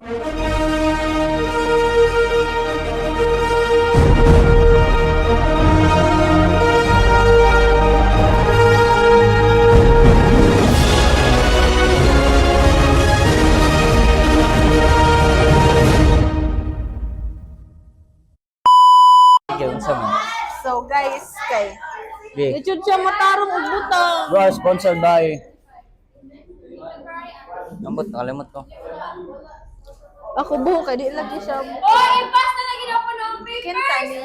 So guys, kay Big. YouTube siya matarong og butang. Bro, sponsored by... Nambot, nakalimot ko. Ako buho kay di lagi siya. Oy, ipas na lagi daw po ng papers. Kinsa ni?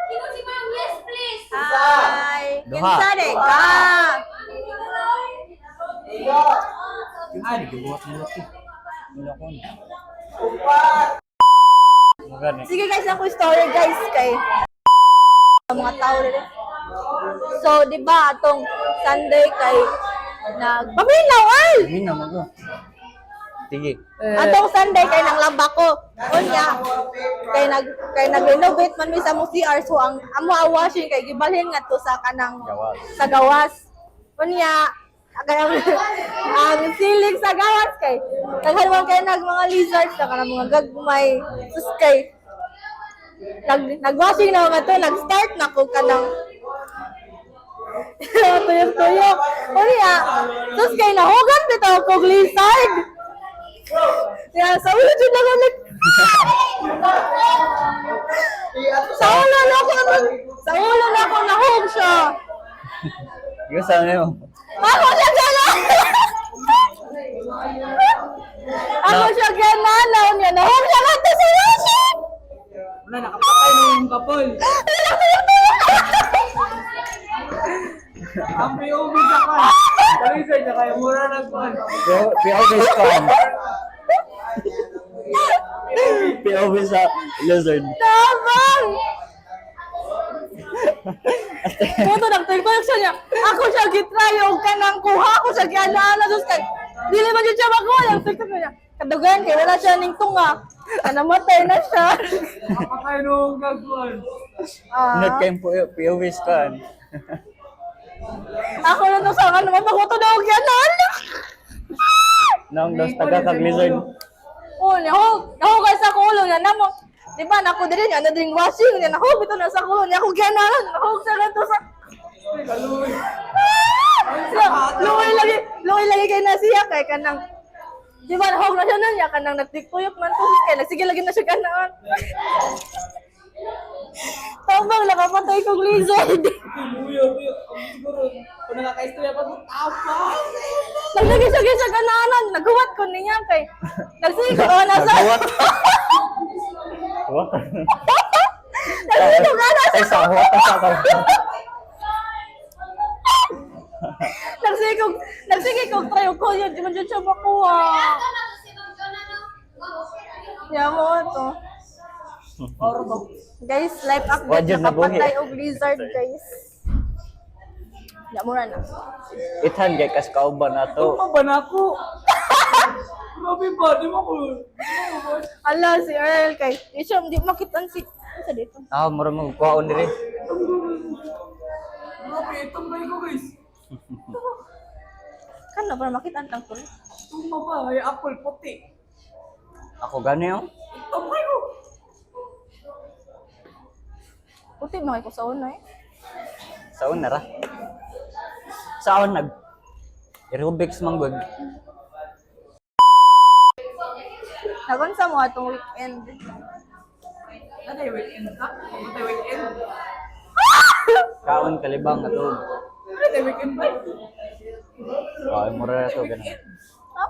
Ikaw si ma'am, yes please. Hi. Duha. Kinsa de ka? Ay, gibuhat mo laki. Wala ko. Magani. Sige guys, ako story guys kay mga tao rin. So, di ba atong Sunday kay nagpaminaw ay. Hindi na mag. Sige. Atong Sunday kay nang laba ko. Unya kay nag-renovate man mi sa mo CR so ang amo washing kay gibalhin ngadto sa kanang Gawas. sa gawas. Unya ang siling sa gawas kay naghalman kay nag mga lizards na kanang mga gagmay sus kay nag-washing na mga to nag-start na ko kanang tuyok-tuyok. Unya sus kay nahugan bitaw kog lizard. Ya, sa ulo dyan lang ulit. Sa ulo na ako nahog siya. Yung saan na yun? Ako siya gano'n. Ako siya gano'n. Nahog siya lang sa ulo. Wala, nakapatay na yung kapol. Ang POV ka ka. Kalisay na kayo, mura nagpan. POV scan. POV sa lizard. Tabang! Puto, nagtagtag siya niya. Ako siya gitry yung kanang kuha ko siya gialaala. Sus kay, dili man dyan siya makuha. Nagtagtag siya. Kadugan kay wala siya ning tunga. Namatay na siya. Nakapatay nung gagwan. Not kayong POV scan. Ako na to sa ano, mapakuto na ako yan. Nang dos taga kag lizard. Oh, nahog sa kulo niya namo. Di ba nako diri niya na ding washing niya nahog ito na sa kulo niya ako ganahan. Nahog sa ganito sa Kaluy. Luoy lagi kay na siya kay kanang di ba nahog na siya na niya kanang nagtikuyok man to kay nagsige lagi na siya ganahan. Tabang nakapatay kong lizard. Buyo. Ang siguro, kung nakaka-istorya pa mo, tapa. Nagsige siya ganahan. Naghuwat ko niya kay nagsige ko na sa What? nagsige ko na Ay, sa what? Nagsige ko try ko yun. Di man dyan siya makuha. Kaya mo ito. Guys, live update. Wajud na buhi. Nakapatay og lizard, guys. Ya, mura na. Ithan kay kas kauban na to. Ano ba na ako? Grabe ba? Di mo ko. Ala, si Earl kay. Di makitan si... Ano sa dito? Ah, mura mo kuhaon diri. Grabe, tambay ko guys. Kan na para makitan tang tuloy. Tuma ba? Ay, apple puti. Ako gani oh. Tambay ko. Puti mo ko sa una eh. Saon na ra. Saon nag aerobics manggod. Nagunsa mo atong weekend. Ano yung weekend ka? Ano yung weekend? Kaon kalibang atog. Ano yung weekend ba? Wow, mura na to ganun.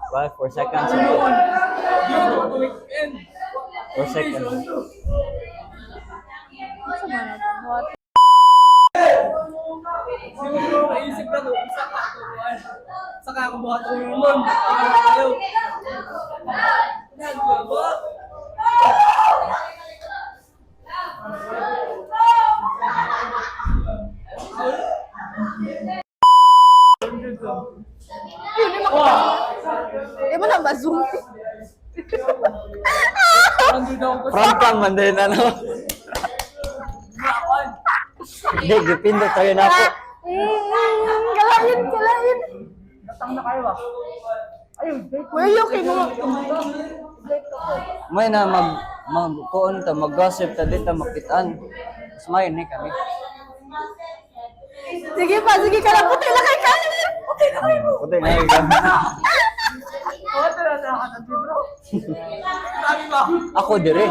4 seconds. Yun, ano weekend? 4 seconds. Ano man na to? Siguro naisip na to, isa ka. Saka ako buhat ulo nun. Ayaw. Nagbabat. Di mo na ba-zoom? Ando daw ko sa Front cam man din ano. bakon. Hindi, gipindot tayo na ako. Kalain. Natang na kayo ah. Ayun, Where you kay mo? Date ko. May na kuon ta mag-gossip ta dito makitaan. Mas may ni kami. Sige pa, sige ka lang. Puti lang kay Kanye. Puti lang kayo. Puti na yun kami. Oh, tara na ka bro. Sabi ba? Ako dire.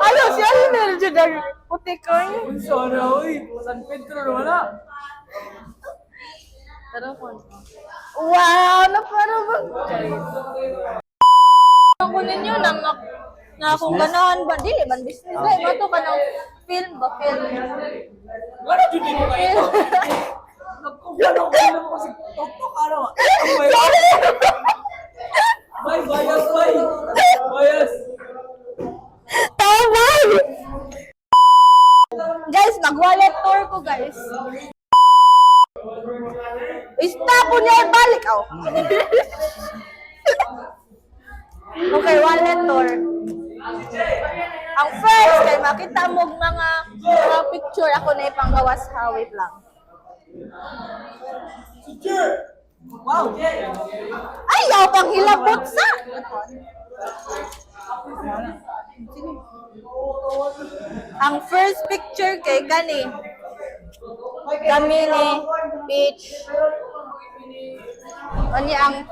Ano, siya yung meron dyan dahil puti ko yun. Sorry, oy. San Pedro naman na. Wow, na parang bang... Ako ninyo na kung ganahan ba, dili man business ba, mato ka ng film ba, film. Wala dyan din ko kayo. Nagkumpano ko kasi tok-tok ano. Bay, bayas, bay. Bayas. Tama! Guys, mag-wallet tour ko, guys. Stop po niya ibalik, oh. Okay, wallet tour. Ang first, kay makita mo mga picture ako na ipanggawas hawit lang. Wow. Ayaw pang hilabot sa! Ang first picture kay Gani. Kami ni Peach. Ano ang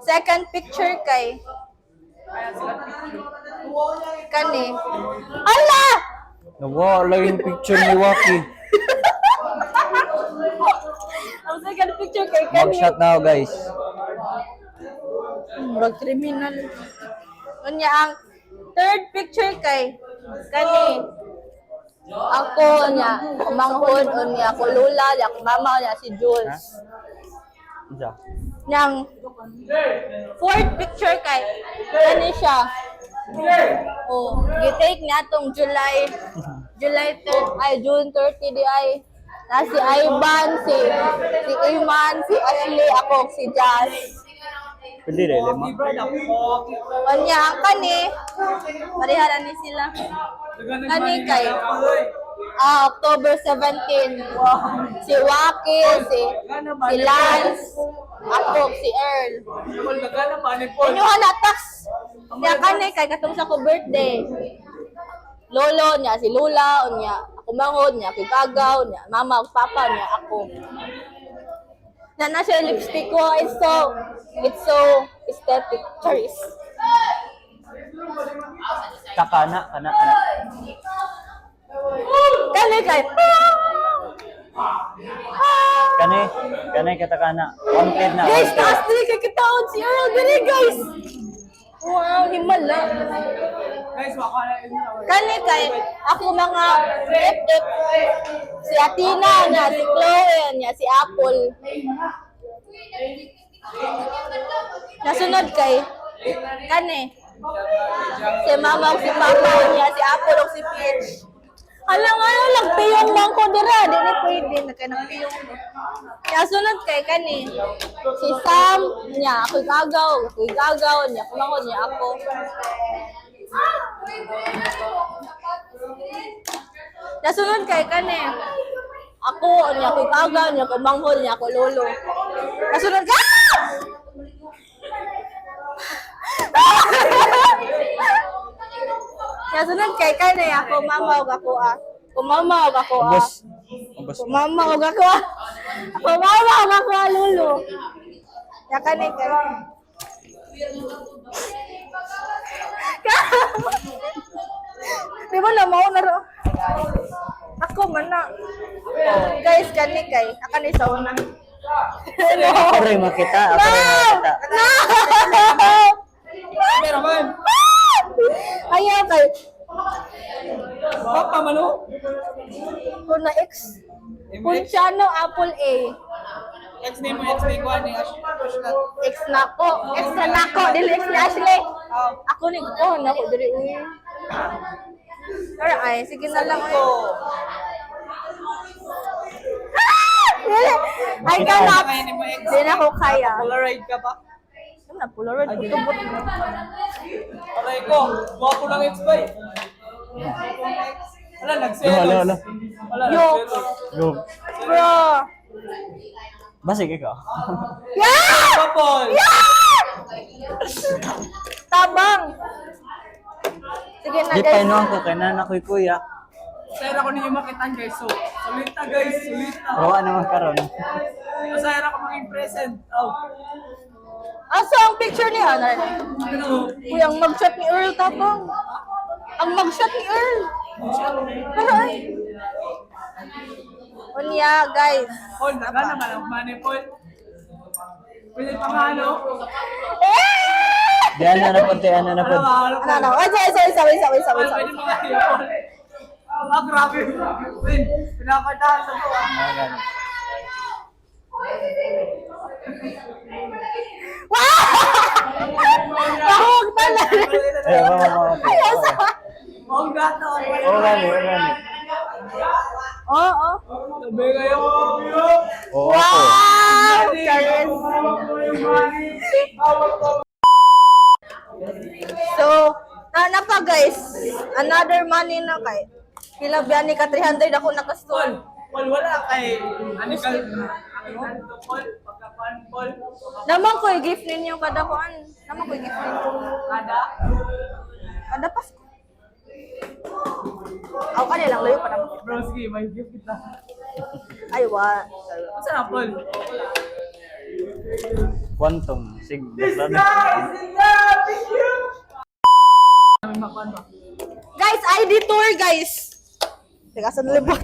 second picture kay Kani. Ala! Nawala yung picture ni Waki. Ang second picture kay Kani. Mag-shot na ako, guys. Murag kriminal. Ano ang third picture kay Kani. Ako niya, kumanghod, o niya, ako lula, niya, ako mama, niya, si Jules. Isa. Nang fourth picture kay Kani siya. Oh, gitake niya tong July 3rd, ay June 30 di ay. Na si Ivan, si Iman, si Ashley, ako, si Jazz. Pwede rin, lima. Kanya ang Kani, pariharan ni sila. Kani kay October 17. Si Waki, si Lance, ako, si Earl. Inyuha na tax. Niya Kani kay katong sa ko birthday. Lolo niya, si Lula, o niya, ako mangod niya, kigagaw niya, mama, papa niya, ako. Na siya lipstick ko, it's so aesthetic. Charis. Kana. Kani kay. Kani kita kana. Wanted na. Guys, wanted. taas dili kay kitaon si Earl dili, guys. Wow, himala. Guys, waka na yun. Kani kay ako mga FF, si Atina niya, si Chloe niya, si Apple. Nasunod kay Kani. Si Mama ug si Papa niya, si Apple ug si Peach. Alang ano lang piyong man ko dira, di ni pwede na kay nang piyong. Nasunod kay Kani. Si Sam niya, ako gagaw niya, kumangon niya ako. Nasunod kay Kani. Ako, niya ako gagaw niya, kumanghol niya, ako lolo. Nasunod ka! Nasunod kay Kani, ako mama ug ako ah. Kumama ug ako ah. Ubos. Kumama ug ako ah. Ako mama ug ako ah, lolo. Ya Kani kay. Di ba na mo na ro? Ako man na. Guys, Kani kay. Ako ni sa una. Ako rin makita. Ako rin makita. No! Meron man. Ayaw kay. Papa, mano? Kuna X. Punchano Apple A. X-name ko, ani. X na ko. X na ko. Dili X ni Ashley. Ako ni ko na ko diri uy. Pero ay sige na lang ko. Dili. Ay cannot. Di na ko kaya. Polaroid ka ba? Ano na Polaroid ko tubot. Aray ko, guwapo lang X-Bay. Wala, nagselos. Wala. Wala, Yo. nagselos. Go. Bro. Basig ikaw. Yeah! Papol! Yeah! Tabang. Sige na Di guys. painuhan ko kay nana ko'y kuya. Sayang ako ninyo makitaan guys. So, solita guys, solita. Rawa naman karon. Sayang ako maging present. Oh. Asa ang picture ni Hannah? Ano? Uy, ang mugshot ni Earl tapong. Ang mugshot ni Earl. Ay. Unya, guys. Paul, naga naman ang money, Paul. Pwede pa nga, ano? Di ano na po, di ano na po. Ano? Ay, sorry. Paul, pwede pa nga, Paul. Ah, grabe. Win, pinapatahan sa to, ah. Ayan. Wow! Mahog talaga. Eh, mama. Huwag gato. Oo, gani. Oo. Sabi kayo. Oo, ako. Wow! Charis. So, na pa guys. Another money na kay. Pila biyan ni ka 300 ako Paul, nakastol. Paul, wala kay. Anikal. Paul, pagkapan, Paul. Naman ko i-gift ninyo kada kuan. Naman ko i-gift ninyo. Kada. Kada Pasko. Ako kanila lang layo pa naman. Bro, sige, may gift kita. Ay, wa. Saan na, Paul? Quantum. Sig. Thank you! May makuan ba? Guys, ID tour guys. Teka, saan libot?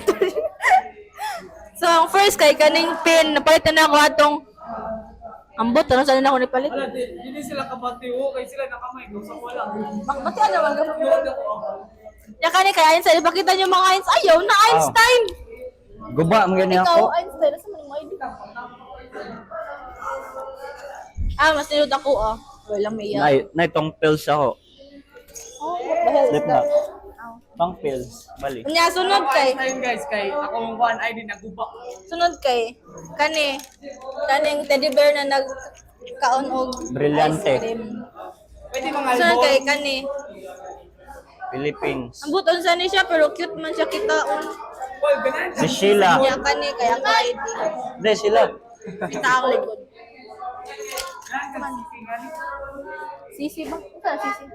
So, ang first kay kaning pin, napalitan na ako atong ambot, ano saan na ako nipalit? Wala, hindi sila kabatiwo, kay sila nakamay, kung sa wala. Bakit ano man gamit? Yun ako. Ya kani kay Einstein, ipakita niyo mga Einstein. Ayaw na Einstein. Guba, ang gani Ikaw ako. Einstein, nasa man mo ID ka? Mas nilod ako Wala may Na itong pills ako. Oh, Slip na. Pang pills. Bali. Unya sunod kay. Ayun guys, kay ako yung kuan ID naguba. Sunod kay kaning teddy bear na nagkaon og Brilyante. ice cream. Pwede mga Sunod album. kay kani. Philippines. Ang buton sa ni siya pero cute man siya kitaon. Paul, ganun. Si Sheila. Kaya kani kaya ka ID. Hindi, sila. Kita ang likod. Ganun ka, sige, ganun. Sisi ba? Saan sisi?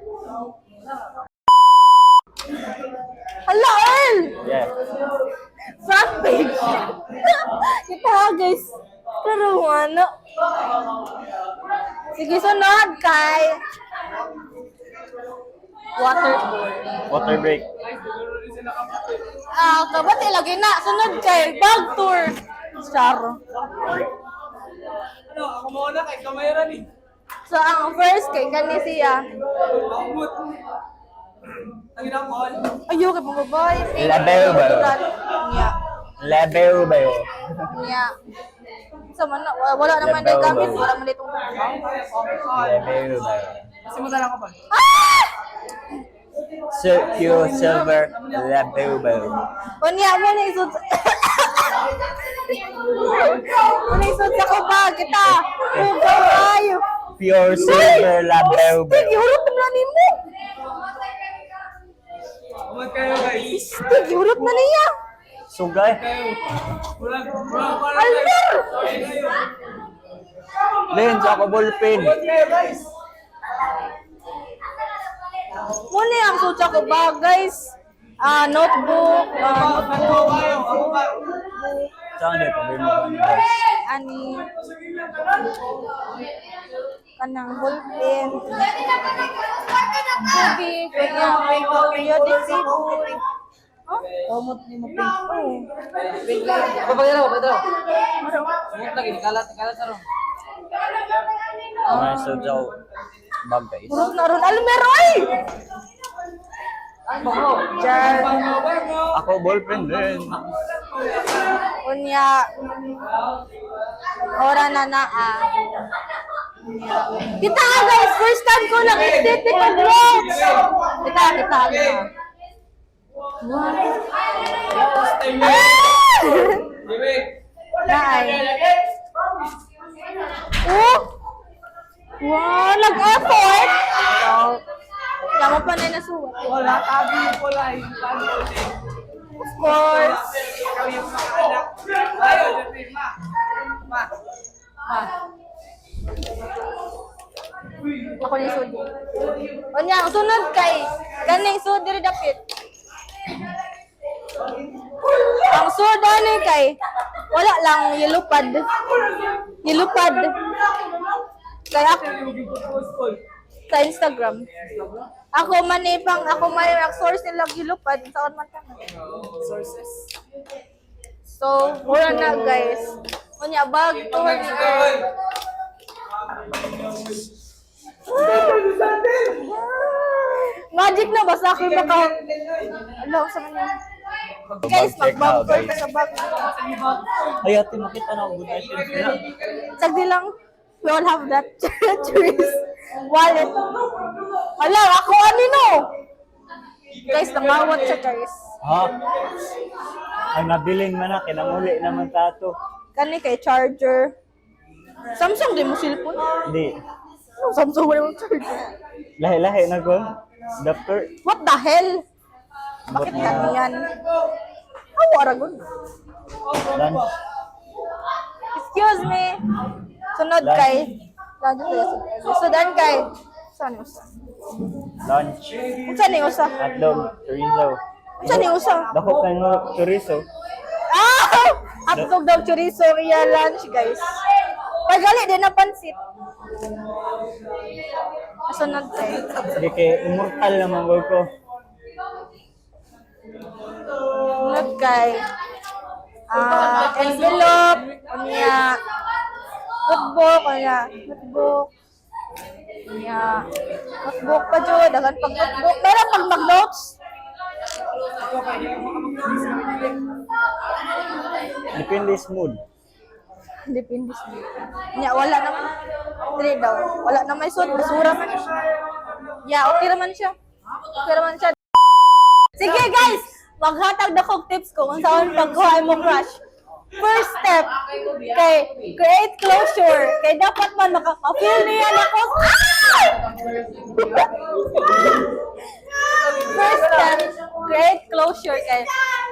Hala, Earl! Yeah. Front page! Kita guys. Pero ano? Sige, sunod kay waterboard. Water break. Ay, siguro rin sila kapatid. Kabati lagi na. Sunod kay bag tour. Charo. Ano, ako muna kay kamera ni. So, ang first kay kani siya. Pangmut. Ang ina, Paul. Ayaw kay pangbabae. Label ba yun? Niya. Level ba yun? Niya. Sa man wala naman din gamit. Wala man ditong Level ba yun? Kasi mo talaga, Paul. Pure silver level ba yun? Unya mo na isod. Ano isod sa kuba kita? Ugaw ayo. Pure silver level ba yun? Yurot na nimo. Umad kayo, guys. Yurot na niya. Sugay? Kayo. Walang para Almer! kayo. Lens, ako ballpen. Umad kayo, guys. Muna ang sutsa ko ba, guys? Notebook, Ano kayo? Ako ba? Saan na ito? Guys. ani, kanang ballpen, tubig, periodic table. Oh, kamot ni mo pink. Mga sudyaw bag guys. Purot na ron, Almer, ay! Jar, Ako ballpen din. unya, ora na Kita nga guys, first time ko lang aesthetic and rich. Kita. Wow. Nay. Oh! Wow, nag-effort! Kaya mo pa na nasuwat. Wala, tabi yung kulay. Of course. Ikaw yung mga anak. Ayun, Jeffrey, ma. Ma. Ako ni Sud. O niya, sunod kay Kaning sud diri dapit. Ang sud ani kay wala lang yelupad. Yelupad. Kaya sa Instagram. Ako man ako may source nila gilupad taon man ta. Sources. So, mura na guys. Kunya bag tour ni Earl. Magic na basta ako maka Hello sa kanya. Guys, Check now, mag-bumper ka guys. sa bag. Ay, ate, makita na ako good items nila. Sagdi lang. We all have that trees wallet. Hala, ako anino. Guys, namawat siya guys. Ha? Ang nabiling man na, kinamuli naman tato. Kani kay charger. Samsung di mo cellphone? Hindi. Ano Samsung wala mo charger? Lahi-lahi na ko. Doctor. What the hell? Bakit But, ganyan? How aragon? Lunch. Excuse me. Sunod Lunch. kay. Sudan kay. Saan ni usa? Lunch. Saan ni usa? Hotdog. Chorizo. Saan ni usa? Dako kayo mo chorizo. Ah! Hotdog daw chorizo iya lunch guys. Pagali din na pansit. Sunod kay. Sige kay immortal naman ko. Sunod kay. Envelope. Kunya. Notebook. Kunya. Notebook. Kunya. Notebook pa dyan. Dagan pag notebook. Meron pag mag-notes. Depende sa mood. Depende sa niya. Wala naman. Dili daw. Wala na may suit. Basura man siya. Yeah, okay naman siya. Okay naman siya. Sige guys! Maghatag na kong tips ko kung saan pagkuha mo crush. First step, kay create closure. Kay dapat man makapapil niya na ko. Ah! First step, create closure. Kay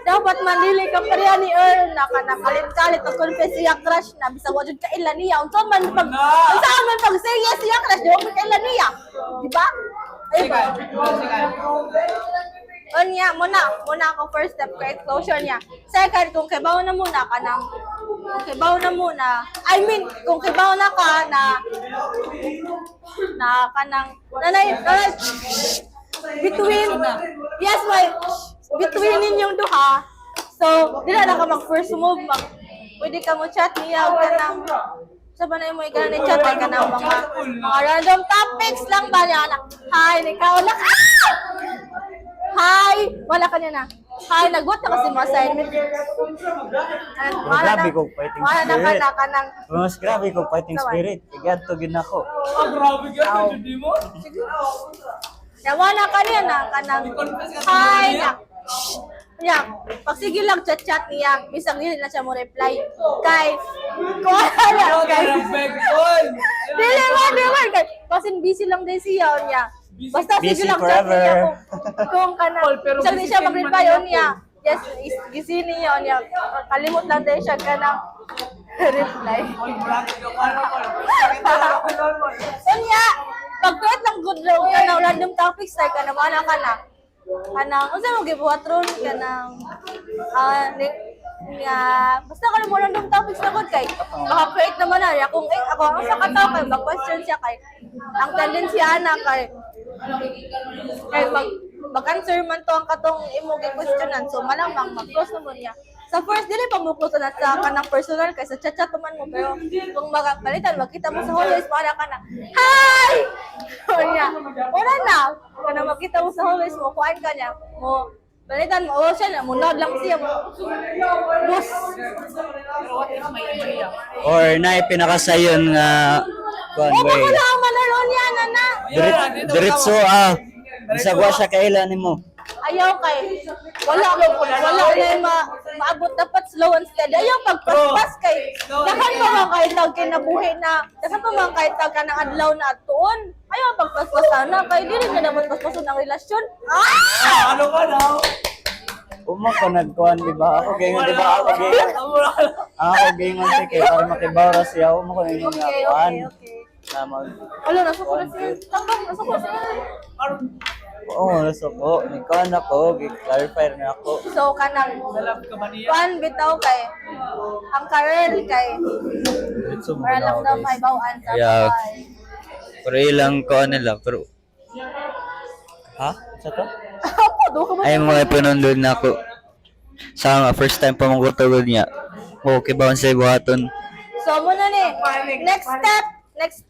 dapat man dili ka pareha ni Earl na kanakalit-kalit o confess siya crush na bisag wa jud ka ila niya. Unsa man pag serious siya crush, di mo ka ila niya. Di ba? Ay ba? Unya, muna ako first step, create closure niya. Second, kung kibaw na muna ka ng, kung kibaw na ka na kanang, between ninyong duha, so, dila na ka mag-first move, pwede ka mo chat niya, kanang, sabi na mo ikaw ni chat, ay kanang mga random topics lang ba niya, hi, ikaw lang, hi! Wala ka niya na. Hi, nagbuhat na kasi mga assignment. Grabe ko fighting spirit. Kanang. Mas grabe ko fighting spirit. Igadto gid nako. Grabe ka, hindi mo. Wala ka niya na. Kanang. Hi! Na. Niya, pag sige lang chat-chat niya, bisang hindi na siya mo reply. Kay, kung ano kay. Dili man. Kasi busy lang din siya niya. Basta Busy sige lang chat forever. niya kung kanang. Isang di siya mag-reply niya. Yes, gisini niya. Kalimot lang din siya kanang reply. Unya, pag-create ng good law ka na random topics tayo ka na wala ka na. Kanang, unsa mo gibuhat ron kanang basta ka na mo random topics na good kay maka-create naman na kung ako ang sa kataw kay mag-question siya kay ang tendency ana kay mag-answer man to ang katong imo gi-questionan so malamang mag-close na mo niya. Sa first, dili pa mo close na sa kanang personal kay sa chat-chat man mo pero kung magpalitan magkita mo sa hallways para ka na hi! Wala na. Kana makita mo sa hallways mo kuan ka niya mo balitan mo siya na munod lang siya mo. Boss. Or na pinakasayon nga kuan Oh, way. wala malaro niya na. Diretso bisag wa siya kailan nimo. Ayaw kay wala na maabot dapat slow and steady. Ayaw pagpaspas kay dakan pa man kay tag kinabuhi na dakan pa man kay tag kanang adlaw na atuon. Ayaw pagpaspas sana kay dili na dapat paspason ang relasyon. Ano ka daw? Uma ko nagkuan di ba? Ako gingon di ba? Ako gingon si kay para makibawra siya. Uma ko ninyo nga kuan. Okay. Na mag Alo, nasuko na siya. Tambang, nasuko na siya. Oo, gusto ko. Ikaw na ko, clarify na ako. So, kanang Alam ka ba niya? kuan bitaw kay ang Karel kay Ito mo para na lang ako, daw guys. may bawaan sa Yeah. bahay. Pero ilang ko nila, pero Ha? Sa to? Ako, do ka ba? ay mga pinundod na ako. Sa nga, first time pa mong kutugod niya. Okay ba sa buhaton? So, muna ni. Next step.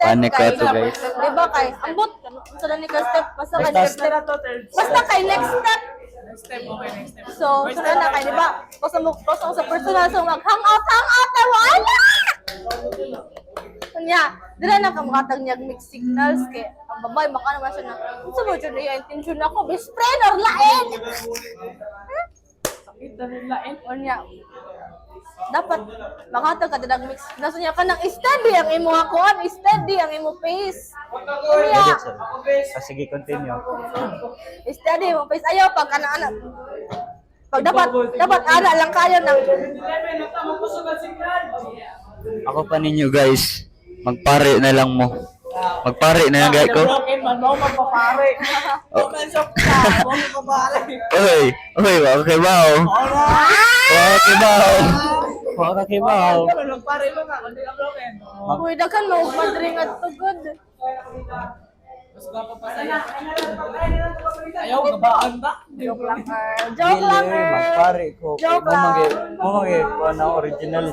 Panic kay. ko to, guys. Diba kay? Ambot. Sa ni ka step. Basta kay next Next step. Basta kay next step. Next step, okay, next step. So, sa na kay, diba? Basta mo sa personal. So, hang out na wala! Kanya, dila na ka makatag niyag mixed signals kay ang babae baka naman siya na sa mo dyan yung intention ako best friend or lain Sakit na nila, eh. Kanya, dapat makatag ka dadag mixed signals niya ka nang steady ang imo akuan steady ang imo face kanya Edit, sir. Ah, sige, continue. steady mo face ayaw pag anak pag dapat ana lang kayo ng Ako pa ninyo guys. Magpare na lang mo. Magpare na lang guys ko. Broken man, mo magpapare. Open shop ka, mo magpapare. Oy, okay ba? Okay ba? Wala ka kibaw. Magpare mo ka, hindi ka broken. uy daghan mo madring at tugod Mas gwapo pa sa'yo. Ayaw, gabaan ta. joke lang Magpare ko. Joke Mo lang. magi na original.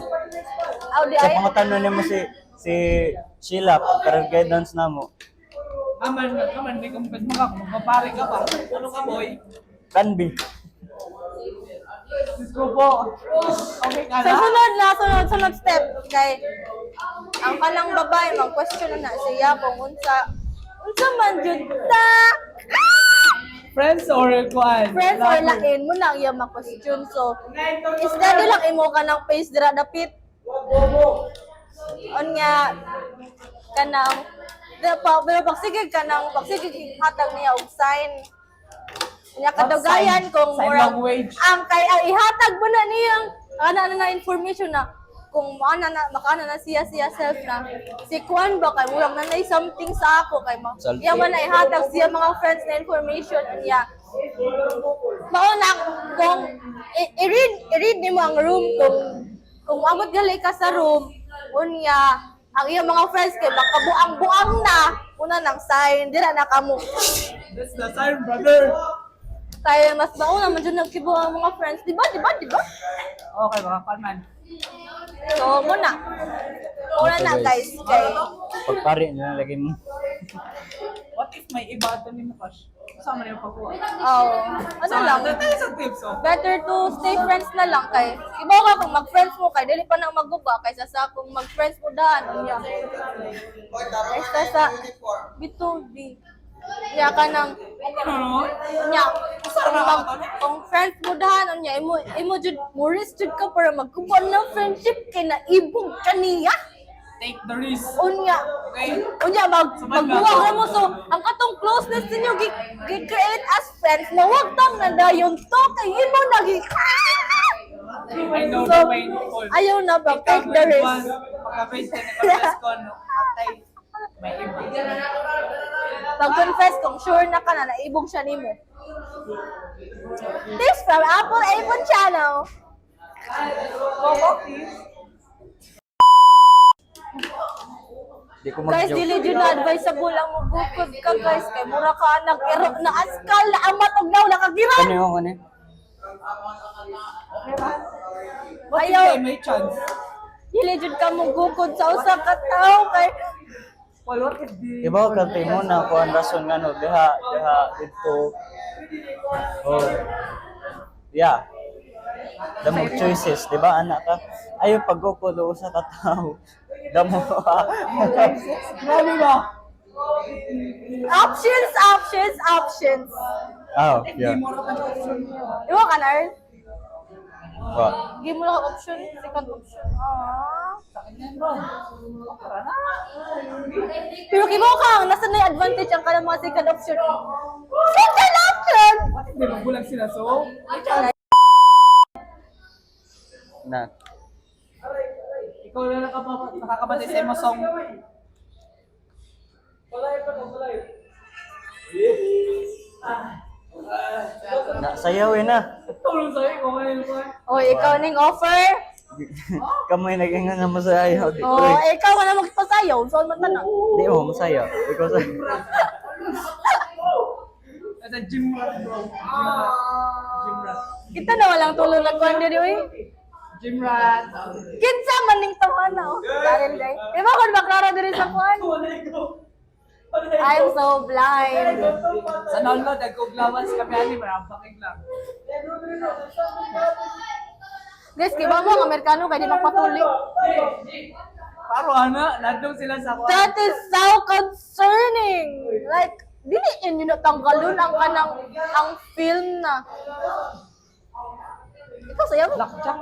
aw di Sa ay mga tanong niya mo si Sheila, career guidance na mo. Aman, may kumpes mo ka, kung magpapare ka pa. Ano ka, boy? Canby. Gusto po. Okay ka sa na? sunod step kay ang kanang babae mag-question na siya kung unsa man jud ta Friends or kwan? friends or lain mo na iya ma-question so steady lang imo ka ng face dira dapit unya kanang pero pagsigig hatag niya og sign niya kadugayan kung Sign murag language. ang kay ang ihatag mo na niyang na information na kung makana na siya self na si Kwan ba kay murag na something sa ako kay Selfie. iya man na ihatag siya mga friends na information niya mao na kung i-read nimo ang room kung abot gali ka sa room unya ang iyang mga friends kay makabuang-buang na una nang sign dira na kamo That's the sign, brother. kaya mas mauna man dyan nagkibuang ang mga friends di ba Okay, baka kalman. so muna na guys kay Pagpare na lagi mo. What if may iba ito ni Mukash? Kasama niyo pagkuha. ano lang Ito isang tips, oh. better to stay friends na lang kay ibaw ka kung mag-friends mo kay dili pa nang maguba kaysa sa kung mag-friends mo daan unya kaysa sa bito di ya ka nang Ano? unya kung friends mo daan unya imo jud mo risk jud ka para magkuha ng friendship kay naibog kaniya Take the risk. unya Okay? magbuwag na mo so ang katong closeness ninyo gi-create as friends na wag tang nadayon to kay imo nagi I know So, the pain. Paul. ayaw na ba Ikaw, take the grade risk one, pagka-face ka ni confess ko, no? Atay. May iba. pag confess kung sure na ka na naibog siya nimo tips from Apple iPhone channel Di ko guys mag-joke. dili jud na advisable ang mugukod ka guys kay mura ka nag-ero na askal na amat og daw nakagira Ano yung ano? What if Ayaw. they may chance? dili jud ka mugukod sa usa ka tawo kay Well, what if the... Diba ka mo na kung ang rason nga no, diha dito. Oh. Yeah. Damo choices, di ba anak ka? Ayaw pag-upo doon sa katao. Damo. Grabe ba? options Oh, Hindi yeah. mo rin ang option mo. iwa ka na Earl? What? Give mo lang option second option Sa kanya, bro. Para na. pero kibaw ka nasa na yung advantage ang kanang mga second option second option What if di magbulag sila? So, may chance. Na. Ikaw na nakakabatay sa imo song. Balay pa, balay. Sayawin na. Tulong sa'yo kung ano yung O, ikaw ning offer. Kamay nag-ingan na masayaw. Di O, ko ikaw ka na magpasayaw. So, man na. Di mo, masayaw. Ikaw sa... At a gym rat, bro. Gym rat. Kita na walang tulong na kuhan diri, oy. Gym rat. Kinsa man ning taman na, oh. Darel day. Di ba kung maklaro diri sa kuhan? I'm so blind. Sa download, nag-uglawan sa kamyani, marampakig lang. Guys, kiba mo ang Amerikano kay di magpatuli. Paro, ana, nandong sila sa kwan. That is so concerning. Like, dili inyo natanggalon ang kanang ang film na. Ikaw sayaw? Blackjack.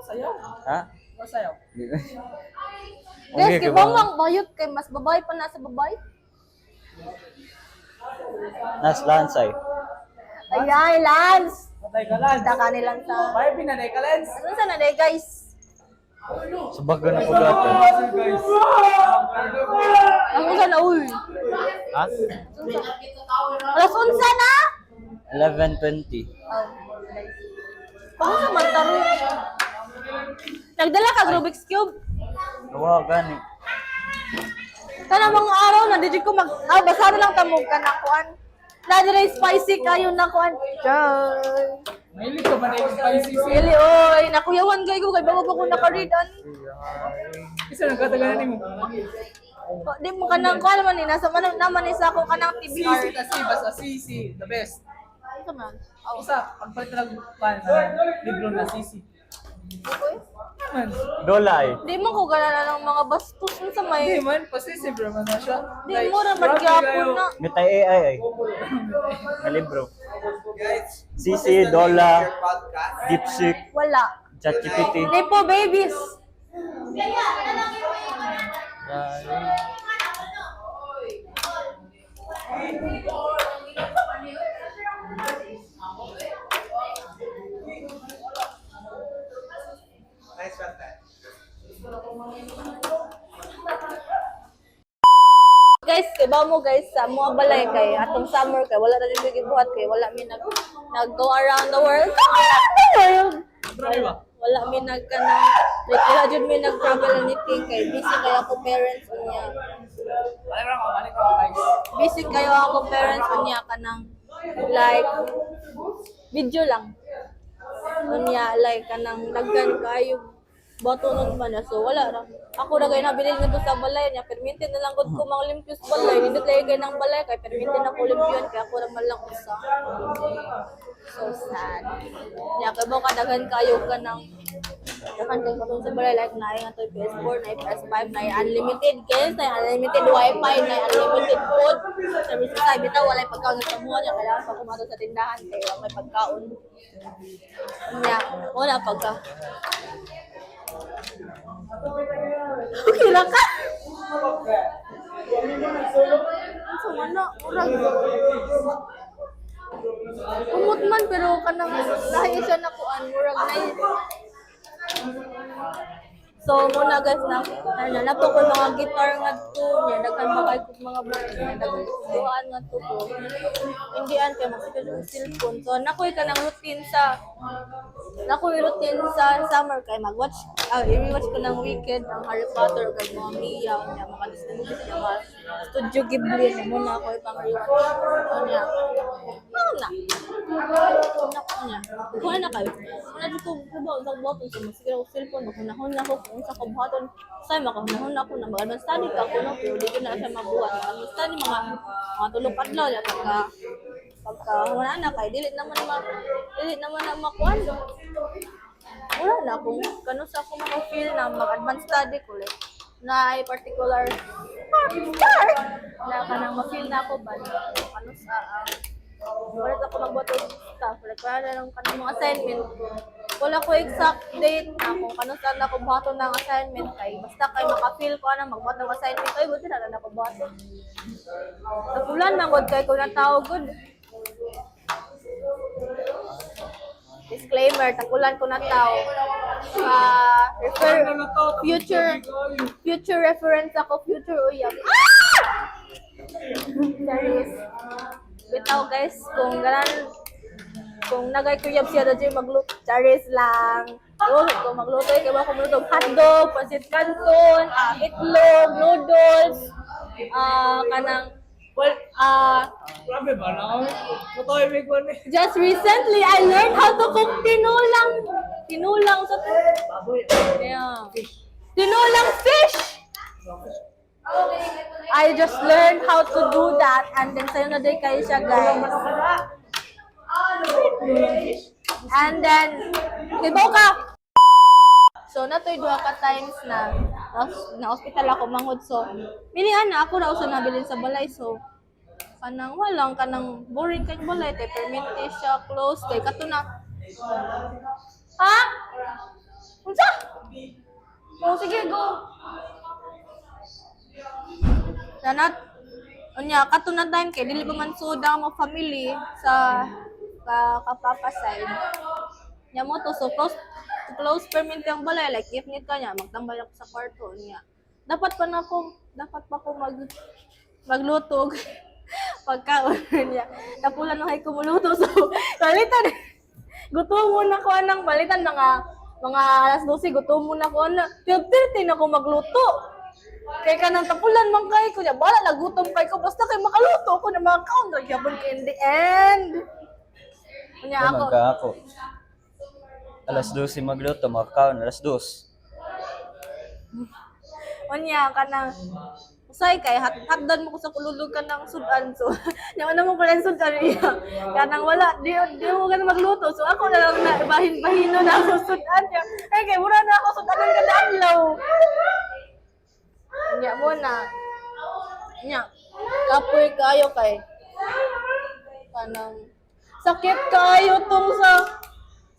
Sayaw. Ha? Sayaw. Guys, Okay, kiba kiba. mo ang bayot kay mas babae pa na sa babae. Nas Lansay. Ayay, Lance. Patay ka, Lance. Kita ka nilang sa... May pinanay ka, Lance. Ano sa na day, guys? Sa bago na pugatan. Guys. Ang usa na, uy. Ha? Alas unsa na? 11:20. Paano sa mantaro? Nagdala ka Rubik's Cube? Gawa gani. Kana mga araw na di ko basa na lang tamog ka na kuan. Na dire spicy kayo na kuan. Joy. Mahilig ka ba na yung spicy siya? Really oy, nakuyawan gay ko kay bago pa ko naka-read-on. Isa nagkatagalan mo. Di mo kanang kuan man ni nasa man naman isa ko kanang Sisi TBR. kasi, basta sisi. The best. Ano man? Isa, pagpalit na lang libro na sisi. Okay. Man. Dolay. Di mo ko ganana ng mga bastos sa Hindi may. man, pasisi bro man na siya. Di mo ra magyapon na. Mitay AI ay. Nga libro. Sisi, Dola, Dipsik, Wala. ChatGPT. Lipo babies. Guys, kay ba mo guys sa mga balay kay atong summer kay wala na din gibuhat kay wala mi nag go around the world. Go around the world. Grabe ba? Wala mi nagkanang like wala jud mi nag-travel anything kay busy kay ako parents niya. Balik ako, guys. Busy kayo ako parents niya kanang like video lang. Unya like kanang daghan kayo batunod man na so wala ra. Ako na kay nabilin ngadto sa balay niya permintin na lang gud ko mga Olympics balay dili lay kay nang balay kay permintin ako Olympian kay ako ra man lang usa. So sad. Nya kay ba kadaghan kayo ka nang daghan kay katong sa balay like na nga toy PS4 na PS5 na unlimited games na unlimited wifi na unlimited food. Sabi sa bitaw walay pagkaon sa mga niya kailangan pa kumato sa tindahan kay wala may pagkaon. Nya wala pagka okay lang ka? So, ano? Urag. Umot man, pero kanang lahi siya na kuan. Urag na yun. So, muna guys na, nato ko mga guitar nga to, niya, daghan makay ko mga band, niya, daghan nga to ko. Hindi an kay magsikil yung cellphone. So, nakoy ka ng routine sa summer kay mag-watch, i-watch ko ng weekend ang Harry Potter kay mga Mia, niya, makalis na movies niya, mga Studio Ghibli, niya, muna ako ipang rewatch. So, niya, na. Kuha na kayo. Wala dito ko ba sa button sa masigil ako cellphone, makunahon na ako kung sa kabuhaton. Say makunahon na ako na mag-advance study ka ako no, pero dito na siya mabuhat. Mag-advance study mga tulong adlaw ya pagka wala na kay dili naman na makuan. Wala na kung kano sa ako maka-feel na mag-advance study ko like na ay particular part na kanang ma-feel na ako ba kano sa wala ako magbuhat og stuff like wala lang kanang mga assignment ko. Wala ko exact date na kung kano saan ako buhaton ng assignment kay basta kay maka-feel ko na magbuhat ng assignment ay buti na ako buhaton. Nagulan man gud kay ko na tao gud. Disclaimer, takulan ko na tao. Future reference ako, future uyab. Serious. Bitaw guys, kung ganan kung nagay-kuyab siya na dyan magluto, charis lang. Kung magluto, kaya ba kung magluto, hotdog, pancit canton, itlog, noodles, kanang, Grabe ba na? Motoy may kwan eh. just recently, I learned how to cook tinulang. Tinulang sa to. Baboy. Yeah. Tinulang fish! I just learned how to do that and then sayo na day kayo siya, guys. And then, kibaw ka! So, natoy duha ka times na hospital ako manghod. So, milihan na ako raw sa nabilin sa balay. So, kanang walang, kanang boring kay balay. Kay perminti siya, close. Kay kato na. Ha? Unsa? Oh, sige, go. Nanat, unya, kato na time kay dili pa man soda mo family sa kapapa side. Nya mo to so close permit ang balay like if need ka nya magtambay ako sa kwarto niya. Dapat pa ko magluto pagkaon niya. Tapulan na kay kumuluto so balitan. Gutom muna ko anang balitan mga alas 12 gutom muna ko na 12:30 na ko magluto. Kay kanang tapulan man kay ko niya, bala nagutom kay ko basta kay makaluto ko na makaon ra gyapon ko in the end. Unya ako. Ako. Alas 12 magluto, makakaon, alas 2. Unya kanang usay kay hatdan mo ko sa kululog kanang sudan so nya na mo pala sudan niya. Kanang wala di mo kana magluto so ako na lang na bahin-bahino na ako sudan niya. Ay kay mura na ako sudan kada adlaw. Nya mo na. Nya. Kapoy kayo kay. Kanang sakit kayo tong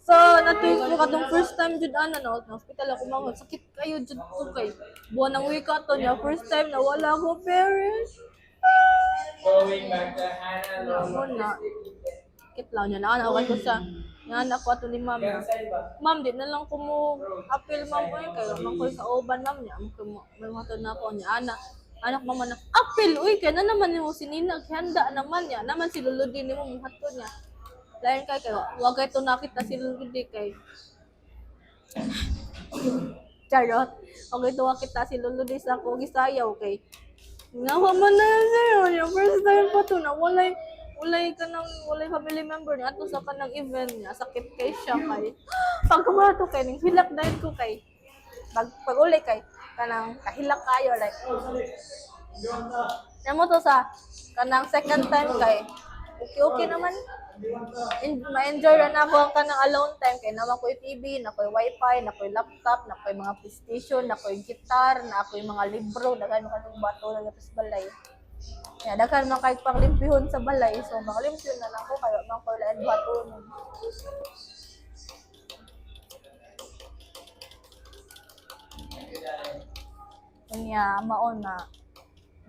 sa natuyo ko katong first time jud no hospital ako manghod sakit kayo jud ko kay buwan ng wika to niya first time na wala ko parents. Going back to Hannah. Nya mo na. Sakit lang niya na ako sa anak ko ato ni ma'am. Ma'am, di na lang ko mo appeal ma'am ko kay man ko sa uban ma'am niya. May mga na ko niya anak mama na appeal uy kay na naman nimo sininag handa naman niya naman si luludi nimo mo hatod niya. Lain kay wag kay to nakita si luludi kay charot. Okay to kita si luludi sa ko gisayaw kay nawa man na sir yung first time pa to na walay family member niya ato sa kanang event niya sakit kay siya kay pag kumato kay ning hilak dahil ko kay pag uli kay kanang kahilak kayo like namo to sa kanang second time kay okay naman ma-enjoy ra na ako ang kanang alone time kay naman ko TV na ko'y wifi na ko'y laptop na ko'y mga PlayStation na ko'y gitar na ko'y mga libro daghan man kanang bato na sa balay. Ya, daghan man kay panglimpihon sa balay. So, makalimpyon na lang ko kayo man ko lain baton. Nya, maon na.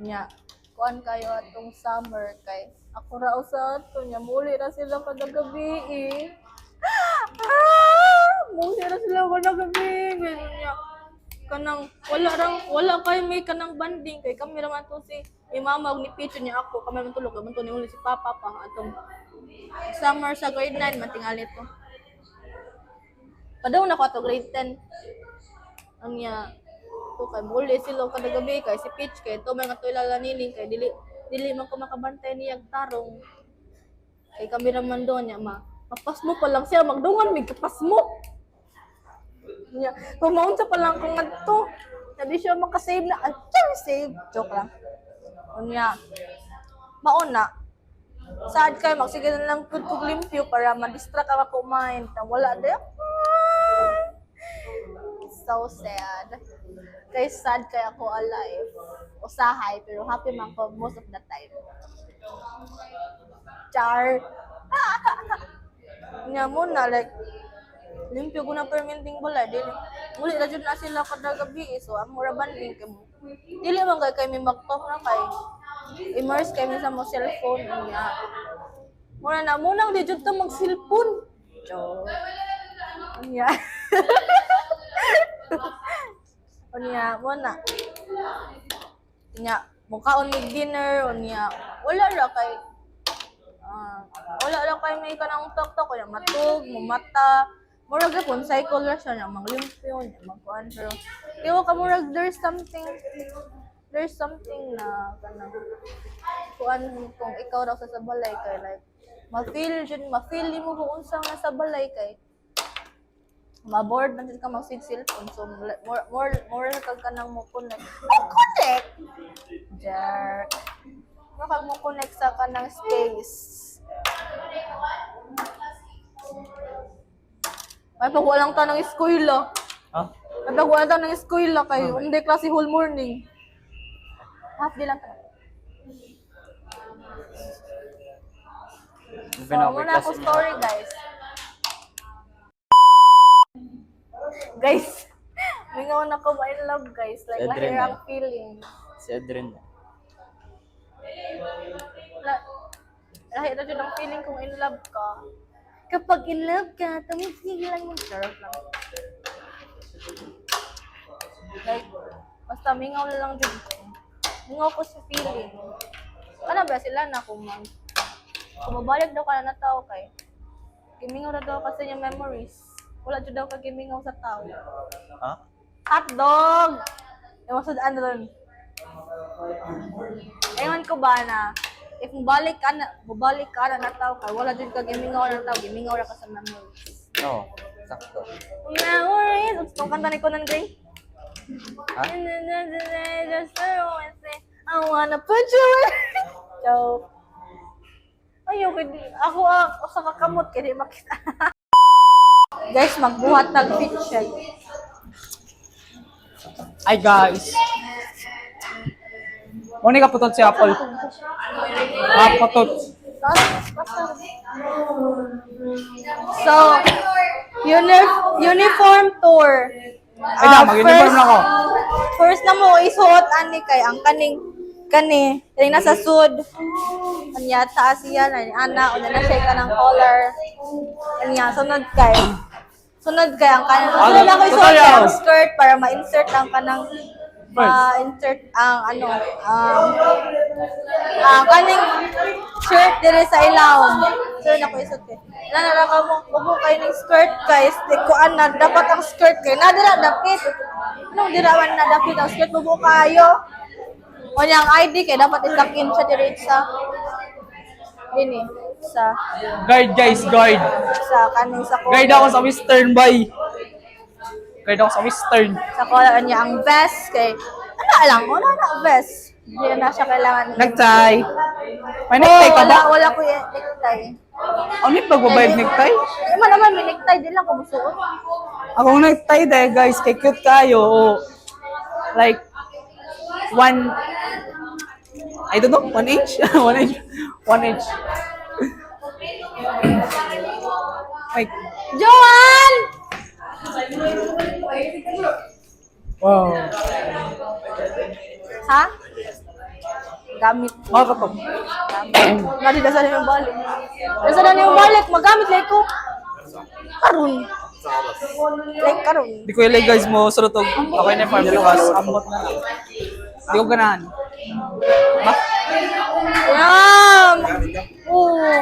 Nya, kuan kayo atong summer kay ako ra usa to nya muli ra sila kada gabi eh. Muli ra sila kada gabi. Nya, kanang wala kay may kanang banding kay kami ra man to si mama ug ni Picho niya ako kami man tulog man to ni uli si papa pa atong summer sa grade 9 man tingali to. Padaw na ko ato grade 10. Ang niya to kay muli sila kada gabi kay si Pitch kay to may nga tulala nining kay dili man ko makabantay niyang tarong. Kay kami raman doon niya mapas mo pa lang siya magdungan mig kapas mo. Niya, kumaon sa pa lang kung adto. Hindi siya makasave na. Save. Joke lang. Unya. Maon na. Sad kay magsige na lang pud kog limpyo para ma-distract ako mind. Wala di. So sad. Kay sad kay ako alive. Usahay pero happy man ko most of the time. Char. Nya mo na like limpyo ko na perminting balay dili muli ra jud na sila kada gabi so amo ra banding kay mo dili man kay mi magtalk na kay immerse kay mi sa mo cellphone niya muna na munang di jud ta mag cellphone niya niya muna niya mukhaon mig dinner niya wala ra kay may kanang tok-tok ya matug, mumata. Murag gyapon cycle ra siya nga manglimpyo niya magkuan pero iwa ka murag there's something na kanang kuan kung ikaw daw sa balay kay like ma-feel mo kung unsa nga sa balay kay ma-board man ka mag-cellphone so more kag kanang mo connect. Jerk. Makag mo connect sa kanang space. Ay, pag walang ta ng eskwela. Ha? Ay, pag walang ta ng eskwela kay hindi klase whole morning. Half day lang ta. So, muna ako story, guys. Guys, mingaw na ko in love, guys. Like, Adren, lahir ang feeling. Si Adren. Lahir na dyan ang feeling kung in love ka. Kapag in love ka, tumitigil lang yung charot lang. Like, basta mingaw na lang dyan ko. Mingaw ko sa feeling. Ano ba sila na kung mabalik daw ka na tao kay gimingaw na daw kasi yung memories. Wala dyan daw ka gimingaw sa tao. Ha? Hotdog! Ewan sa daan ron. Ewan ko ba na if mabalik ka na tao kay wala dyan ka gimingaw na tao, gimingaw na ka sa memories. No. Sakto. Memories! Gusto kong kanta ni Conan Gray? Ha? I wanna put you in. Joke. Ayaw, ako sa kakamot, kaya di makita. Guys, magbuhat ng fit check. Ay guys. Muna ka putot si Apple. Putot. So, uniform tour. Ay na, mag-uniform na ako. First na mo, isuot ani kay ang kani nasa sud. Anya taas yan, ana, una na siya ka ng collar. Anya, sunod kay ang kanang sunod lang ko isuot kay ang skirt para ma-insert ang kanang insert ang kaning shirt dire sa ilawom. So na ko isuot kay. Nanara ka mo, ubo kay ning skirt guys. Di ko ana dapat ang skirt kay. Na dira dapit. Anong dira man na dapit ang skirt bubo kayo. O niyang ID kay dapat isakin siya dire sa dini sa Guard guys, guard. kaning sa Guard ako sa Western Bay. Guard ako sa Western. sa collar niya ang vest kay wala na vest. Hindi na siya kailangan. Nagtay. May necktie ka ba? Wala ko yung necktie. Ano yung pagbabayad necktie? Naman may necktie din lang kung musuot. Akong necktie dahil guys, kay cute kayo. Like, I don't know, 1 inch? 1 inch. 1 inch. Like, Joan! wow. Ha? Gamit. Maka to. Gamit. Nasa na yung balik. Nasa na yung balik. Magamit like ko. Karun. Like karun. Di ko ilay guys mo, surutog. Okay na yung farm because ambot na lang. Di ko ganahan. Ha? Yan! Oo.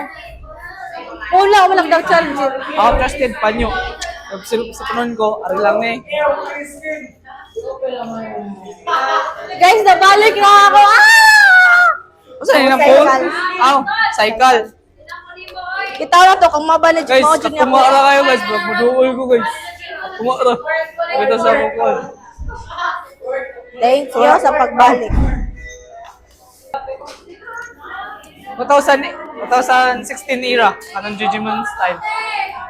Wala ako lang charger. Ako trusted pa nyo. Sa punon ko, ari lang eh. Guys, nabalik na ako. Saan yun ang phone? Aw, cycle. Itaw na to, kung mabalik Guys, mo, dyan niya kumara kayo guys. Maduol ko guys. Kumara. Kita sa ako ko. Thank you sa pagbalik. 2016 era. Anong Jujimon style?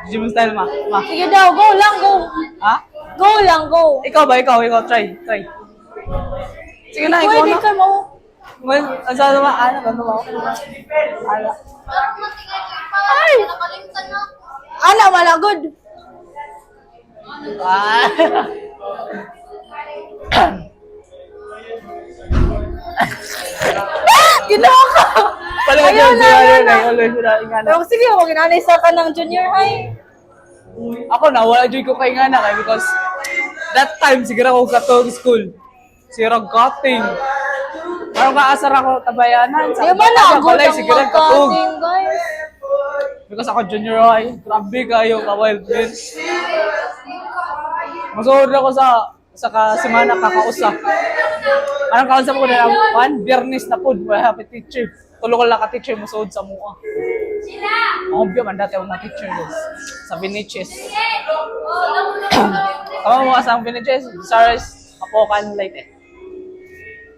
Jujimon style ma. Sige daw, go lang, go. Ha? Go lang, go. Ikaw ba? Ikaw. Try. Sige na, ikaw Pwede na. ka mo. Well, ang sabi naman, ano ba? Ala. Ay! Ana, malagod. Ah. Ginawa ka. Ayun na. Always na. Pero sige, huwag ginanay sa ka ng junior high. Ako na, wala dyan ko kay nga na kay because that time, siguro ako katong school. Siguro cutting. Parang kaasar ako tabayanan. Di ba na, good ang siguro mga cutting, guys. Because ako junior high, grabe kayo ka-wild man. Masuod ako sa kasimana kakausa. Anong kausap ko na lang, biyernes na po, may happy teacher. Tulo ko lang ka-teacher, masuod sa mua. Ang obyo man dati ako na teacher guys. Sa Viniches. Tama mo sa Viniches, SARS, Kapokan, like eh.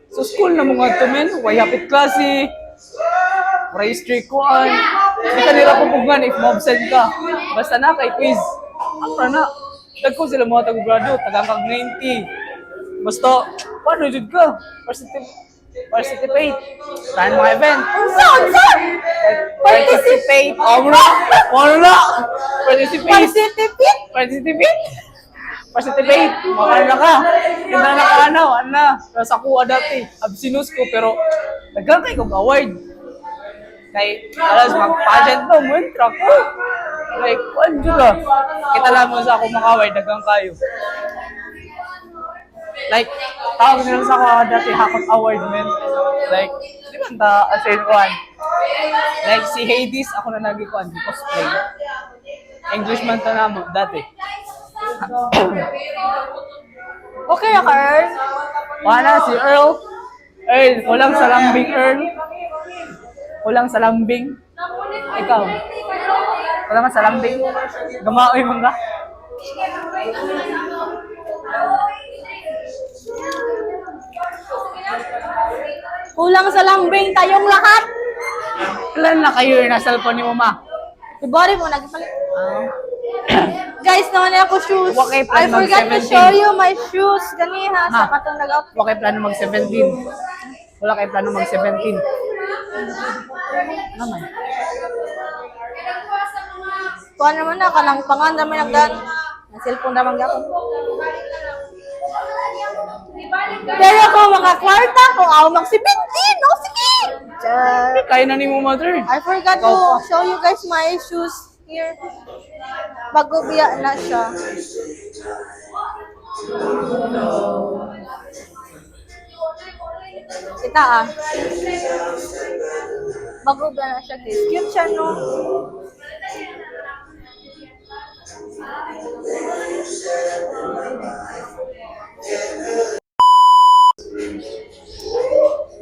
So school na mga to men, way happy klase, way strict kuan. Hindi ka nila pupugan if ma-absent ka. Basta na kay quiz. Apra na. Dagko sila mga taga-graduate, taga-kag 90. Basta, paano jud ka? Participate. Saan mga event? Unsa? Participate. Ano na? Participate. Participate? Participate. Makano na ka. Hindi na ano. Sa kuha dati. Absinus ko, pero nagkakay kong award. Kay, alas, mag-pageant no, muentra ko. Like, ano ka? Kita lang mo sa ako makaward, dagang kayo. Like, tawag nila sa ako dati, Hakot Award, man. Like, di ba ta, asin kuhan? Like, si Hades, ako na nag-ikuhan, di cosplay. English man to na mo, dati. Okay na ka, Earl? Wala, si Earl. Earl, kulang sa lambing, Earl. Kulang sa lambing. Ikaw. Kulang ka sa lambing. Gamaoy mo ka. Kulang sa lambing tayong lahat. Ilan na kayo yung nasa cellphone ni Mama? Ibari mo, nagpalit. Guys, naman na ako shoes. Okay, I plan forgot to mag-17. show you my shoes. Ganiha, Ha? sa katong nag-outfit. Wala kayo plano mag-17. Wala kayo plano mag-17. Naman. Kuha naman na, kanang pangan naman ang gan. Ang cellphone naman gapon. Pero kung makakwarta, kung ako mag-17, no, sige! Char. Kaya na ni mo, mother. I forgot to show you guys my shoes here. Bago biya na siya. Kita ah. Bago biya na siya guys. Cute siya no.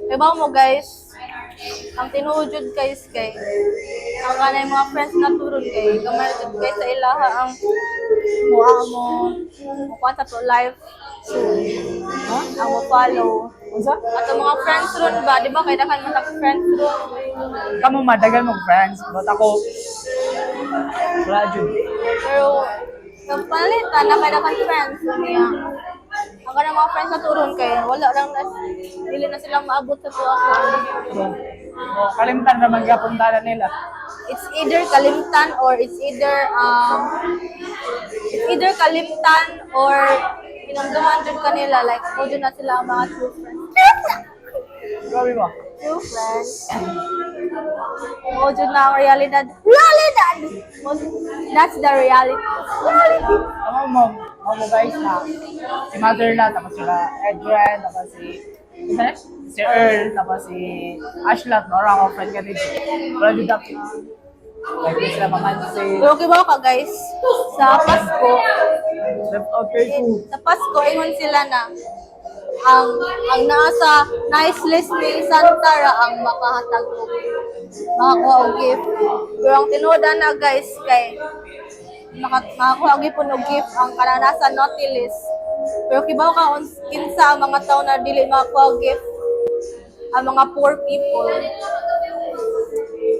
Diba mo guys, ang tinuod guys kay ang kanay mga friends na turod kay gamay jud guys sa ilaha ang mua mo kuha sa to live soon. Ang mo follow. Ato mga friends ron ba, di ba kay dakan man tag friends ron. Kamu madagal mong friends. But ako, wala dyan. Pero palitan na kay dakan friends niya. Ang kanang mga friends na turon kay wala lang na dili na silang maabot sa tuwa ko. So, kalimtan naman yapong dala nila. It's either kalimtan or it's either kalimtan or pinamduman jud kanila like mo jud na sila ang mga true friends. Grabe ba? True friends. Mo jud na ang realidad. Realidad. That's the reality. Reality. Tama mo guys na si Mother na, tapos sila Edren, tapos si Earl, tapos si Ashlat, no? Ako friend ka din. Wala dito ako. Like, di sila mamansin. Pero okay ba ka guys? Sa Pasko, Okay, sa Pasko, ingon sila na ang nasa nice list ni Santa ra ang makahatag og makakuha og gift. Pero ang tinuod na guys kay makakuha og gipon og gift ang kanang nasa naughty list. Pero kibaw ka kinsa ang mga tao na dili makakuha og gift, ang mga poor people.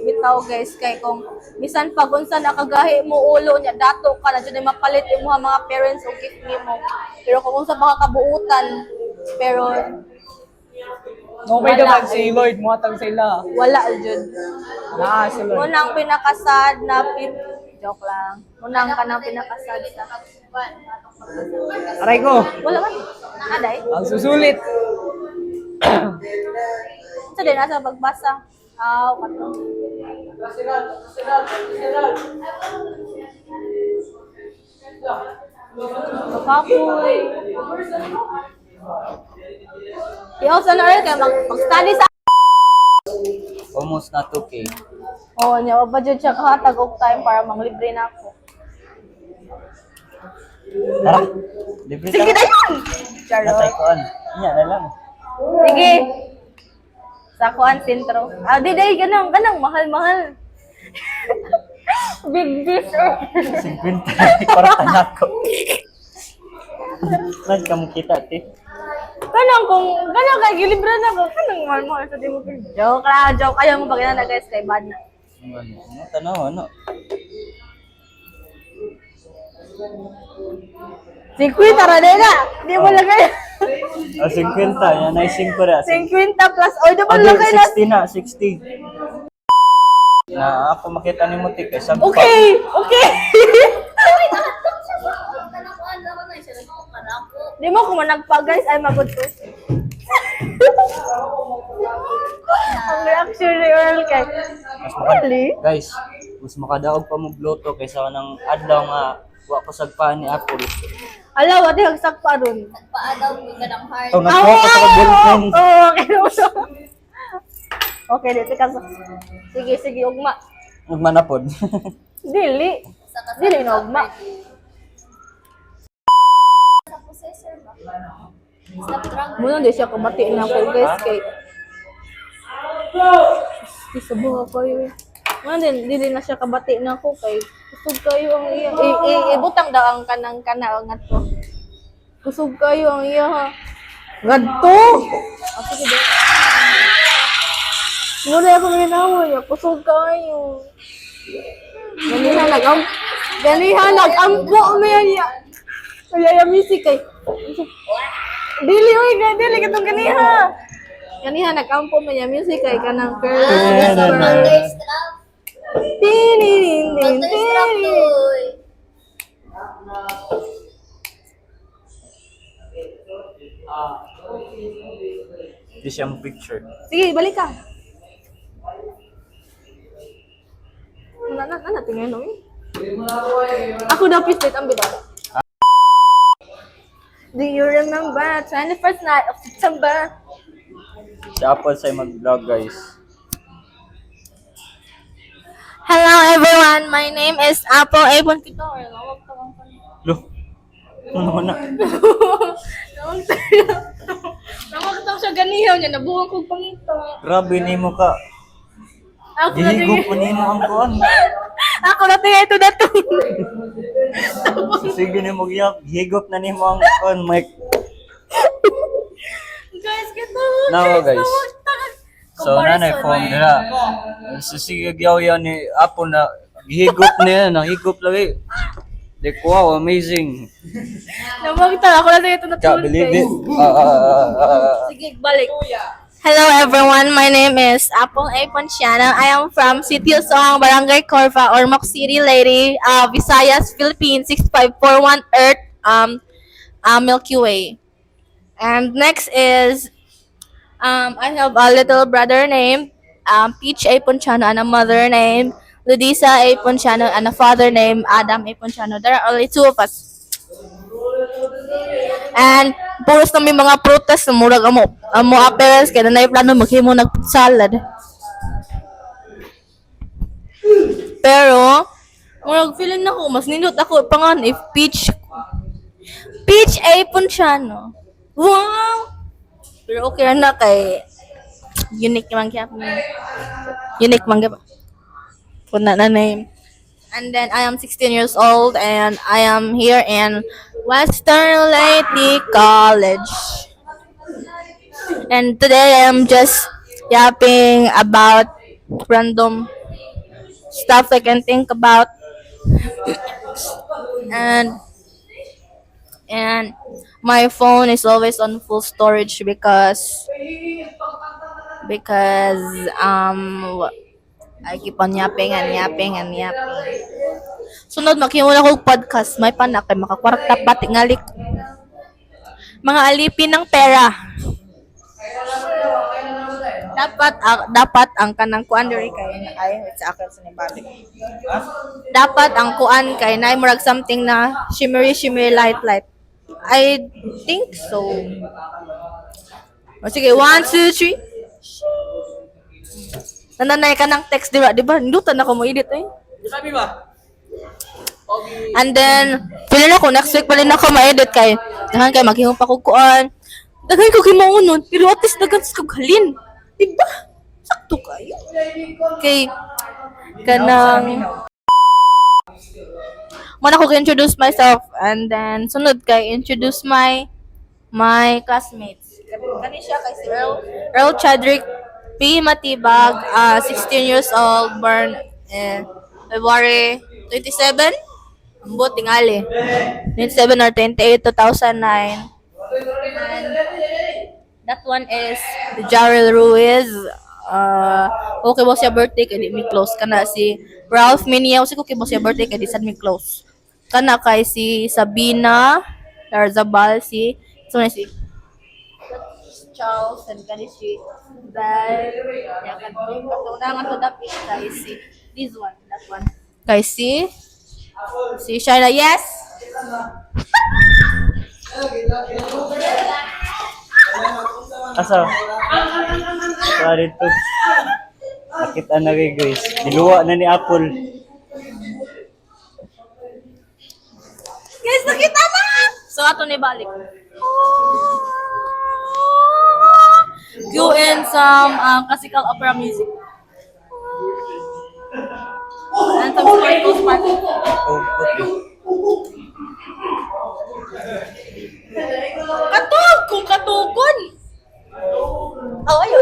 Bitaw guys kay kung bisan pag unsa nakagahi mo ulo nya dato ka na jud mapalit imong mga parents og gift nimo. Pero kung unsa baka kabuutan pero okay naman si Lloyd, muhatag sila. wala jud. Si Lloyd. Munang pinakasad na joke lang. Munang kanang pinakasad sa Aray ko, wala man. Aday. ang susulit. Sa din nasa pagbasa. Kato. Kapoy. Yo, sa na rin kaya mag-study sa Almost na 2K. Oo niya, budget siya kahatag og time para manglibre na ako. Tara. Libre Sige na ka. yun! Natay Charot. ko an. Nya na lang. Sige. Sa kuan sentro. Ah, di ganang mahal-mahal. Big dish. 50 para tanako. Nagkamu kita ti. Kanang kay gilibra na ko. Kanang mahal-mahal sa di mo pin. Joke lang, joke. Ayaw mo pag na guys kay bad na. Ano tanaw ano? 50 tara na. Di mo lagay. Ah, 50 yan ay 5 ra. 50 plus. Oy, di mo Adi lagay na. 60 na, 60. Na ako makita ni mo ti kay sabta. Okay. Di mo kung managpa guys ay magod to. Ang reaction ni Earl kay. Really? Guys, mas makadaog pa mo bloto kaysa nang adlaw nga wa ko sagpaan ni Apple. Ala, wati hagsak pa ron. Paadaw mo ka ng heart. Ito nagkuha ko sa ballpen. Oo, okay. Okay, dito ka. Sige, ugma. Nagmanapod. Dili na ugma. Sa processor ba? Snapdragon. Muna di siya kumati na ako guys kay. Isubo ako yun. Muna dili na siya kabati na ako kay. Kusog kayo ang iya. Ibutang daw ang kanang nga to. Kusog kayo ang iya ha. Gadto! Ako sige. Muna ako minawa niya. Kusog kayo. Ganihan nag-ampo mo yan niya. Kaya yung music kay. Dili katong ganiha. Ganiha nag-ampo mo yan music kay kanang girl. Thunderstruck. Thunderstruck toy. Di siya mo picture. Sige, balik ka. Ano tingnan mo eh? Ako daw pislit ang bidala. Do you remember 21st night of September? Si Apple sa'y mag-vlog guys. Hello everyone, my name is Apple Avon Kitor. Lawag tawang ko. Loh. Ano na? Lawag tawang siya ganihaw niya, nabuhang kong pangito. Grabe ni mo ka. Ako na Gihigop tingin. pa ni mo ang kuan. Ako na tingin ito na to. Sige ni mo giyak. Gihigop na ni mo ang kuan mic. Guys, kito. Now guys. So nanay form nila. So sige gyaw yan ni Apple na gihigop niya, nahigop lagi. Like wow, amazing. Lawag tawang, ako na tingin ito na to. Can't believe it. Sige, balik. Hello everyone, my name is Apple A. Ponciano. I am from City of Sohang, Barangay Corva, Ormoc City, Lady, Visayas, Philippines, 6541 Earth, Milky Way. And next is, I have a little brother named Peach A. Ponciano and a mother named Ludisa A. Ponciano and a father named Adam A. Ponciano. There are only two of us. And puros na may mga prutas na murag amo appearance kaya na plano maghimo ng salad. Pero murag feeling na ko mas nindot ako pangan if Peach A. Ponciano. Wow! Pero okay na kay unique man kaya unique man kaya kung na name. And then I am 16 years old and I am here in Western Lady College. And today I'm just yapping about random stuff I can think about. And my phone is always on full storage because I keep on yapping. Sunod makimuna kong podcast, may panak kay makakwarta pa tingali. Mga alipin ng pera. Dapat ang kanang kuan diri kay ay sa akin sa nibalik. Dapat ang kuan kay nay murag something na shimmery light. I think so. O sige, 1, 2, 3. Nananay ka ng text, di ba? Di ba? Hindutan ako mo edit eh. Sabi ba? Okay. And then, feeling ako, next week pa rin ako ma-edit kay, dahan kay maghihong pa ko kuan. Daghan ko kimaunon, pero at least daghan sa kaghalin. Diba? Sakto kayo. Okay. Kanang, muna ko introduce myself, and then, sunod kay introduce my classmates. Kani siya kay si Earl Chadrick P. Matibag, 16 years old, born February 27. Ambot tingali. 27 or 28, 2009. And that one is Jarrell Ruiz. Okay ba siya birthday kay di mi close kana si Ralph Miniaw si okay ba siya birthday kay di sad mi close. Kana kay si Sabina Larzabal si Charles and kani si Bal ya katong to dapit kay si this one that one kay si Shaila, yes. Asa? Sorry to. Nakita na kay Grace. Diluwa na ni Apple. Guys, nakita na! So, ato ni balik. Cue in some classical opera music. And some sparkles party. Oh, okay. Katog! Kung katugon! Oh, ayun.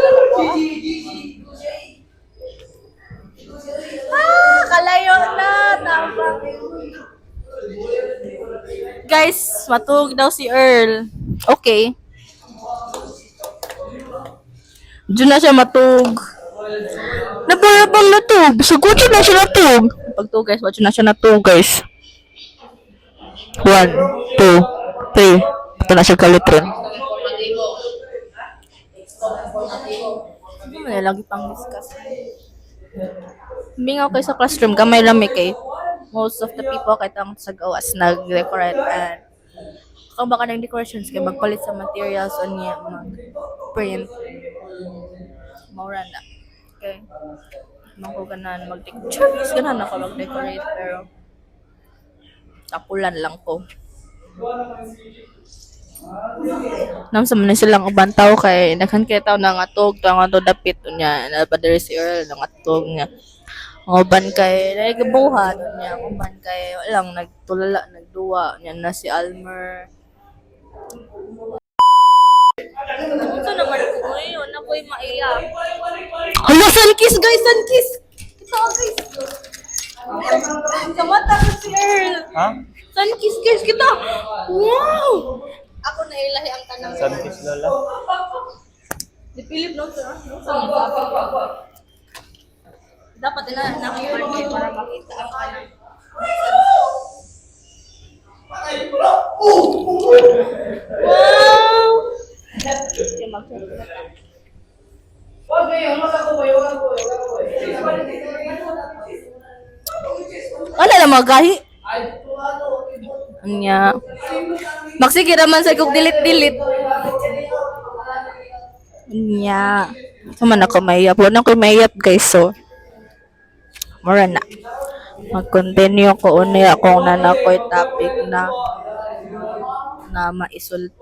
Kalayo na! Tama. Guys, matug daw si Earl. Okay. Diyan na siya matug. Napayabang natug. Siguro na siya natug. Pag-tug guys, watch na siya natug guys. 1, 2, 3. Ito na siya kalitrin. Hindi mo na lagi pang discuss. Bingaw kayo sa classroom, gamay lang may kay. Most of the people kahit ang sa gawas nag-decorate and kung baka ng decorations kay magpalit sa materials o niya mag-print. Maura na. Okay. Mangko ganan mag-decorate. Chinese ganan ako mag-decorate pero tapulan lang ko. Namsa man silang ubang tao kay daghan kay tao nang atog to ang ato dapit niya na padre si Earl nang atog niya. Ang uban kay nagabuhat niya, ang uban kay walang nagtulala nagduwa niya na si Almer. Unsa naman ko ngayon na ko'y maiyak. Hala, sunkiss guys, sunkiss. Ito guys. Sa mata ko si Earl. Ha? Sunkiss guys kita. Wow. Ako na ilahi ang tanang. Sunkiss lola. Di Philip no sir. Dapat na nakaparty para makita ang kanang. Wow! Ano na magahi? Anya. Magsige naman sa kog delete. Anya. Sama na ko mayap. Wala ko mayap guys so. Mura na. Mag-continue ko unya kung nanakoy topic na maisulti.